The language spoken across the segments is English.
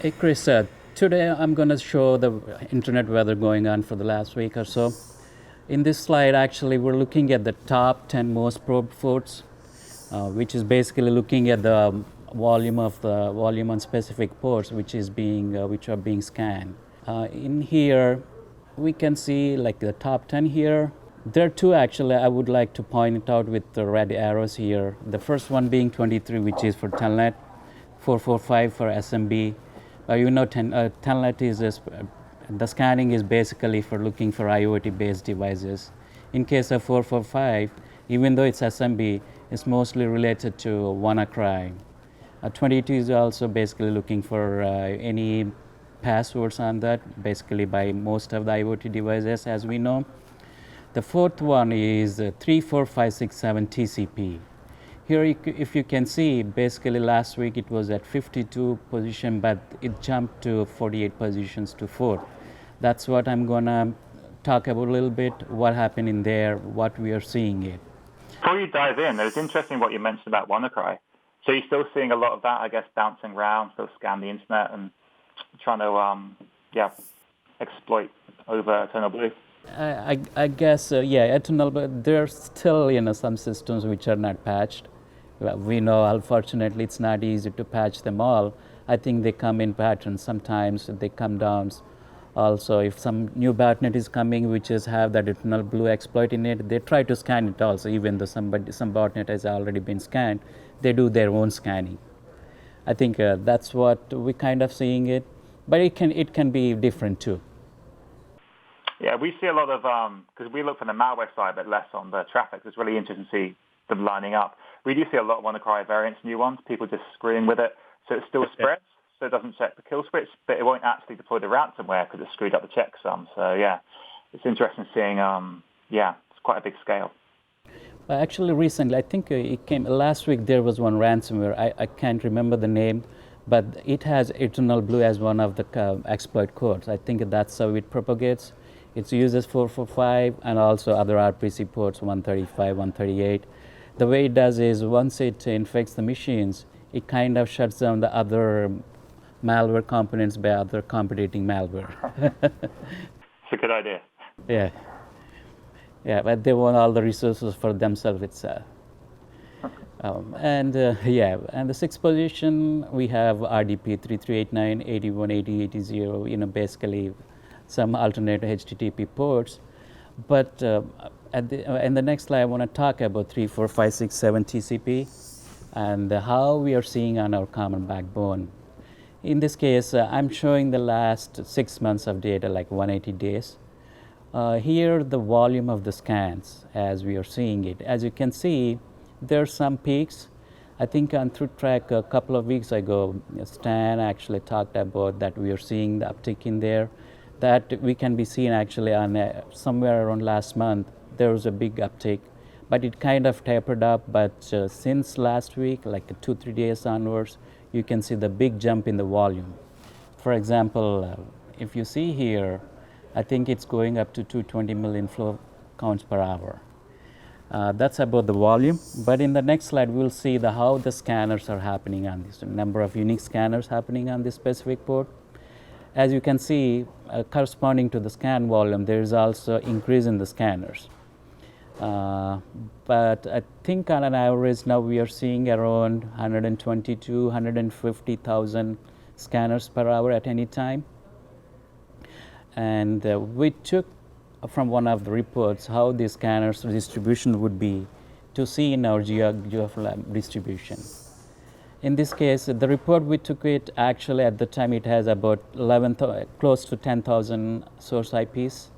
Hey Chris, today I'm going to show the internet weather going on for the last week or so. In this slide, actually, we're looking at the top 10 most probed ports, which is basically looking at the volume on specific ports, which are being scanned. In here, we can see like the top 10 here. There are two actually I would like to point it out with the red arrows here. The first one being 23, which is for Telnet, 445 for SMB. Telnet is the scanning is basically for looking for IoT-based devices. In case of 445, even though it's SMB, it's mostly related to WannaCry. 22 is also basically looking for any passwords on that, basically by most of the IoT devices, as we know. The fourth one is 34567 TCP. Here, if you can see, basically last week it was at 52 position, but it jumped to 48 positions to 4th. That's what I'm gonna talk about a little bit, what happened in there, what we are seeing it. Before you dive in, it was interesting what you mentioned about WannaCry. So you're still seeing a lot of that, I guess, bouncing around, still scan the internet and trying to, exploit over Eternal Blue. I guess, Eternal, but there are still, some systems which are not patched. We know, unfortunately, it's not easy to patch them all. I think they come in patterns. Sometimes they come down. Also, if some new botnet is coming, which have that Eternal Blue exploit in it, they try to scan it also. Even though some botnet has already been scanned, they do their own scanning. I think that's what we kind of seeing it, but it can be different too. Yeah, we see a lot of, because we look for the malware side, but less on the traffic. It's really interesting to see them lining up. We do see a lot of WannaCry variants, new ones, people just screwing with it. So it still spreads, so it doesn't check the kill switch, but it won't actually deploy the ransomware because it screwed up the checksum. So yeah, it's interesting seeing, it's quite a big scale. Actually, recently, I think it came last week, there was one ransomware. I can't remember the name, but it has Eternal Blue as one of the exploit codes. I think that's how it propagates. It uses 445 and also other RPC ports, 135, 138. The way it does is once it infects the machines, it kind of shuts down the other malware components by other competing malware. It's a good idea. Yeah, but they want all the resources for themselves itself. And the sixth position, we have RDP 3389, 81, 80, 80, basically some alternate HTTP ports. But in the next slide, I want to talk about 34567 TCP and how we are seeing on our common backbone. In this case, I'm showing the last 6 months of data, like 180 days. Here, the volume of the scans as we are seeing it. As you can see, there are some peaks. I think on ThreatTraq a couple of weeks ago, Stan actually talked about that we are seeing the uptick in there. That we can be seen actually on somewhere around last month, there was a big uptick, but it kind of tapered up. But since last week, like 2-3 days onwards, you can see the big jump in the volume. For example, if you see here, I think it's going up to 220 million flow counts per hour. That's about the volume. But in the next slide, we'll see how the scanners are happening on this, number of unique scanners happening on this specific port. As you can see, corresponding to the scan volume, there is also increase in the scanners. But I think on an average now we are seeing around 120 to 150,000 scanners per hour at any time. And we took from one of the reports how the scanners distribution would be to see in our geographical distribution. In this case, the report we took it actually at the time it has about close to 10,000 source IPs.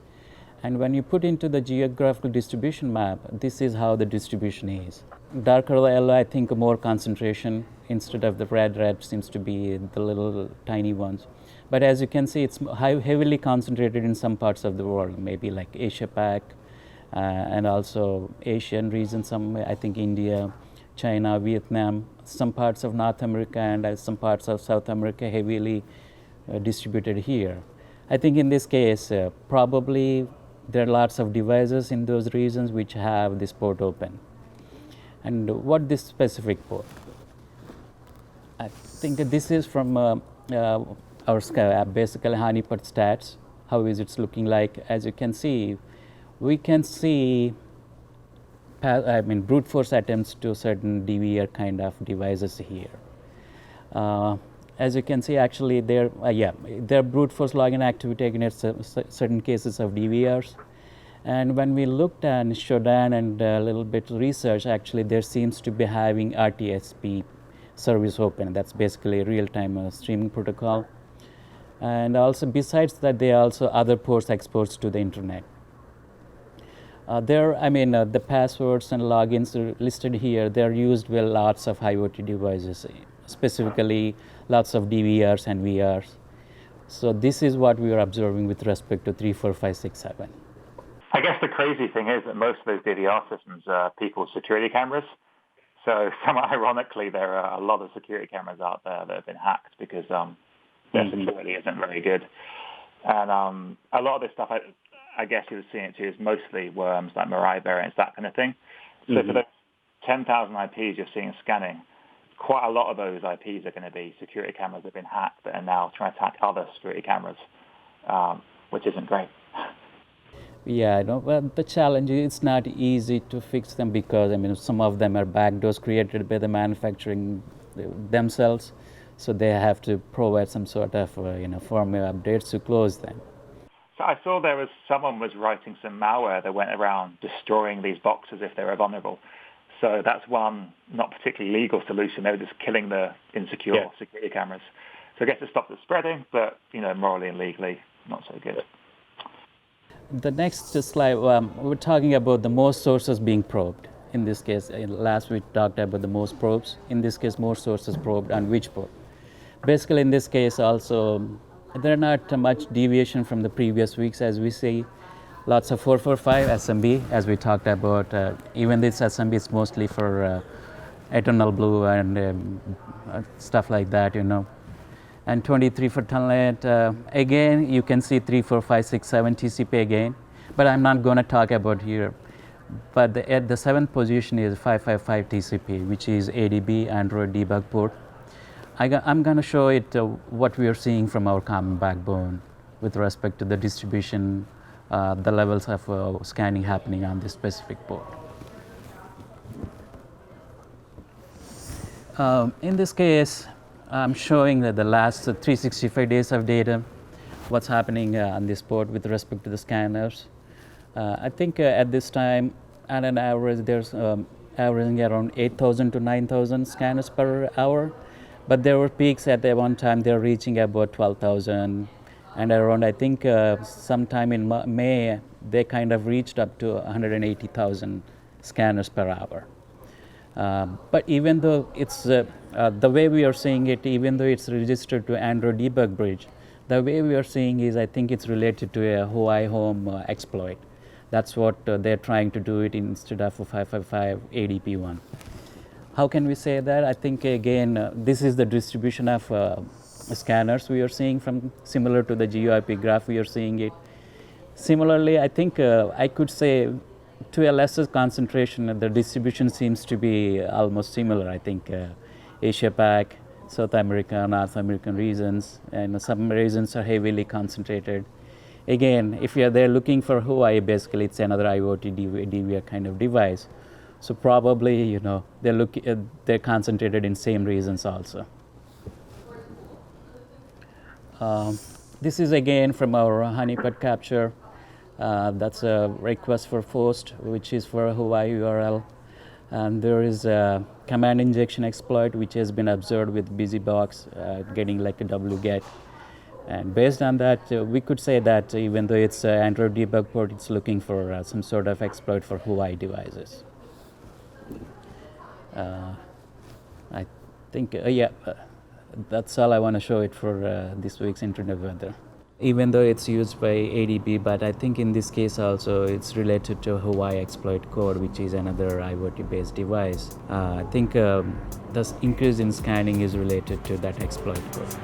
And when you put into the geographical distribution map, this is how the distribution is. Darker yellow, I think more concentration instead of the red seems to be the little tiny ones. But as you can see, it's heavily concentrated in some parts of the world, maybe like Asia Pac and also Asian region, I think India, China, Vietnam, some parts of North America and some parts of South America heavily distributed here. I think in this case, probably there are lots of devices in those regions which have this port open. And what this specific port? I think this is from basically Honeypot Stats. How is it looking like? As you can see, we can see brute force attempts to certain DVR kind of devices here. As you can see, actually, there are brute force login activity against certain cases of DVRs. And when we looked at Shodan and a little bit research, actually, there seems to be having RTSP service open. That's basically a real-time streaming protocol. And also, besides that, there are also other ports exposed to the internet. The passwords and logins are listed here. They're used with lots of IoT devices, specifically lots of DVRs and VRs. So this is what we are observing with respect to 3, 4, 5, 6, 7. I guess the crazy thing is that most of those DVR systems are people's security cameras. So somewhat ironically, there are a lot of security cameras out there that have been hacked because their security isn't very good. And a lot of this stuff, I guess you were seeing it too, is mostly worms like Mirai variants, that kind of thing. So for those 10,000 IPs you're seeing scanning, quite a lot of those IPs are going to be security cameras that have been hacked that are now trying to attack other security cameras, which isn't great. Yeah, I know. Well, the challenge is it's not easy to fix them because some of them are backdoors created by the manufacturing themselves, so they have to provide some sort of firmware updates to close them. So I saw someone was writing some malware that went around destroying these boxes if they were vulnerable. So that's one not particularly legal solution. They were just killing the insecure security cameras. So I guess it stopped it spreading, but morally and legally, not so good. The next slide, we're talking about the most sources being probed. In this case, last we talked about the most probes. In this case, more sources probed on which port. Basically, in this case also, there are not much deviation from the previous weeks as we see. Lots of 445 SMB, as we talked about. Even this SMB is mostly for eternal blue and stuff like that, And 23 for Telnet. Again, you can see 3, 4, 5, 6, 7 TCP again, but I'm not going to talk about here. But at the 7th position is 555 TCP, which is ADB, Android debug port. I'm going to show it what we are seeing from our common backbone with respect to the distribution, the levels of scanning happening on this specific port. In this case, I'm showing that the last 365 days of data, what's happening on this port with respect to the scanners. I think at this time, at an average, there's averaging around 8,000 to 9,000 scanners per hour. But there were peaks at one time, they're reaching about 12,000. And around, I think, sometime in May, they kind of reached up to 180,000 scanners per hour. But even though it's the way we are seeing it, even though it's registered to Android debug bridge, the way we are seeing is I think it's related to a Huawei Home exploit. That's what they're trying to do it instead of a 555 ADP one. How can we say that? I think again, this is the distribution of scanners we are seeing from similar to the GeoIP graph we are seeing it. Similarly, I think I could say to a lesser concentration, the distribution seems to be almost similar. I think Asia Pac, South America, North American regions, and some regions are heavily concentrated. Again, if they're looking for Huawei, basically it's another IoT DVR kind of device. So probably, they're concentrated in same regions also. This is again from our honeypot capture. That's a request for post, which is for a Huawei URL. And there is a command injection exploit, which has been observed with BusyBox, getting like a wget. And based on that, we could say that even though it's an Android debug port, it's looking for some sort of exploit for Huawei devices. I think, that's all I want to show it for this week's Internet Weather. Even though it's used by ADB, but I think in this case also it's related to Huawei exploit code, which is another IoT-based device. I think the increase in scanning is related to that exploit code.